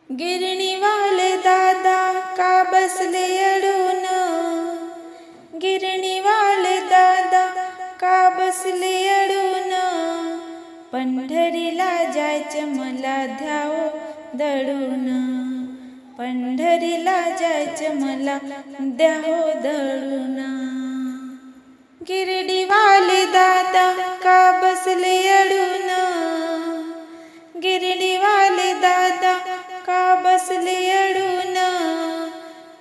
गिरणीवाले दादा का बसले अडून, गिरणीवाले दादा का बसले अडून, पंढरीला जायचं मला ध्याव दळून, पंढरीला जायचं मला द्याव दळून. गिरणीवाले दादा का बसले अडून, गिरणीवाले दादा का बसले अडून,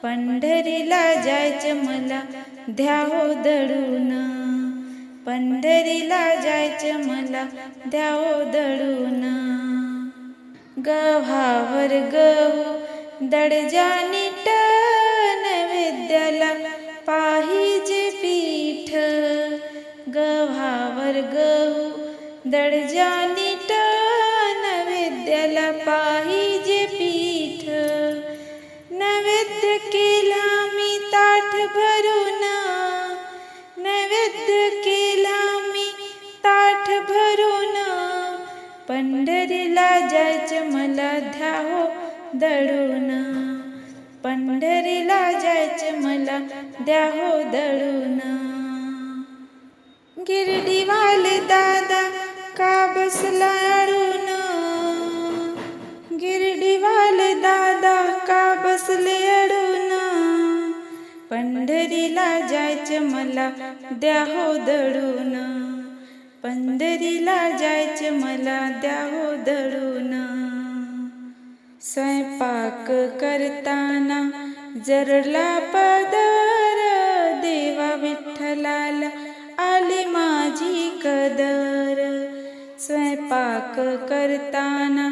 पंढरीला जायचं मला द्याव दळून, पंढरीला जायचं मला द्याव दळून. गव्हावर गहू दडजा नीट, नैवेद्याला पाहिजे पीठ, गव्हावर गहू दडजा नीट, नैवेद्याला पाहिजे पीठ. नैवेद्य केला मी ताठ भरून, नैवेद्य केला मी ताठ भरून, पंढरीला जायचं मला ध्याव दळून, पंढरीला जायचं मला द्याव दळून. गिरणीवाले दादा का बसला अडून, गिरणीवाले दादा का बसले अडून, पंढरीला जायचं मला द्याव दळून, पंढरीला जायचं मला द्याव दळून. स्वयंपाक करताना जरला पदर, देवा विठ्ठलाला आली माझी कदर, स्वयंपाक करताना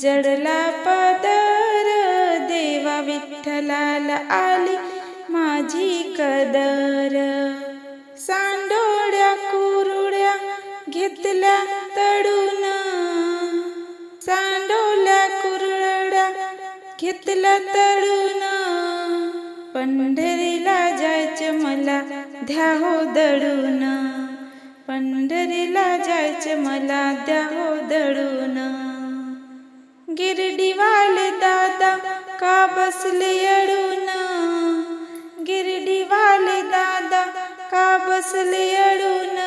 जडला पदर, देवा विठ्ठलाला आली माझी कदर. सांडोळ्या कुरुड्या घेतल्या तडून, सांडोळ्या कुरुड्या घेतल्या तडून, पंढरीला जायचं मला ध्याव दळून, पंढरीला जायचं मला द्याव दळून. गिरणीवाले दादा का बसले अडून, गिरणीवाले दादा का बसले अडून,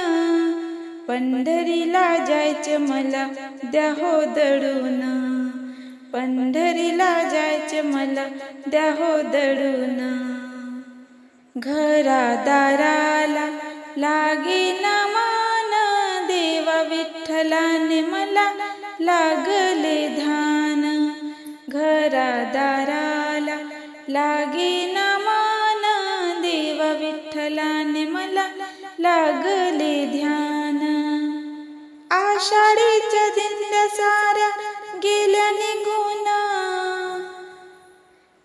पंढरीला जायचं मला द्याव दळून, पंढरीला जायचं मला द्याव दळून. घरादाराला लागेन मान, देवा विठ्ठलाने मला लागले ध्यान, घरादाराला लागेन मान, देवा विठ्ठलाने मला लागले ध्यान. आषाढीच्या दिंड्या साऱ्या गेल्या निघून,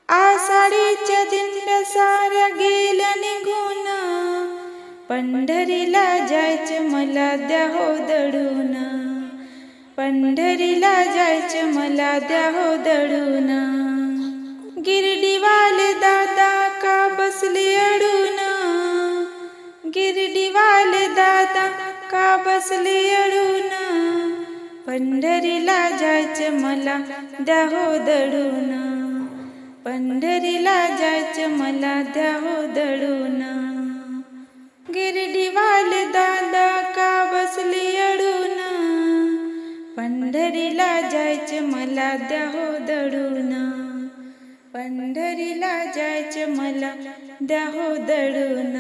आषाढीच्या दिंड्या साऱ्या गेल्या निघून, पंढरीला जायचं मला द्याव दळून, पंढरीला जायचं मला द्याव दळून. गिरणीवाले दादा का बसले अडून, गिरणीवाले दादा का बसले अडून, पंढरीला जायचं मला द्याव दळून, पंढरीला जायचं मला द्याव दळून. गिरणीवाले दादा का बसले अडून, पंढरीला जायचं मला द्याव दळून, पंढरीला जायचं मला द्याव दळून,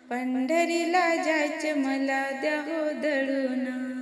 पंढरीला जायचं मला द्याव दळून.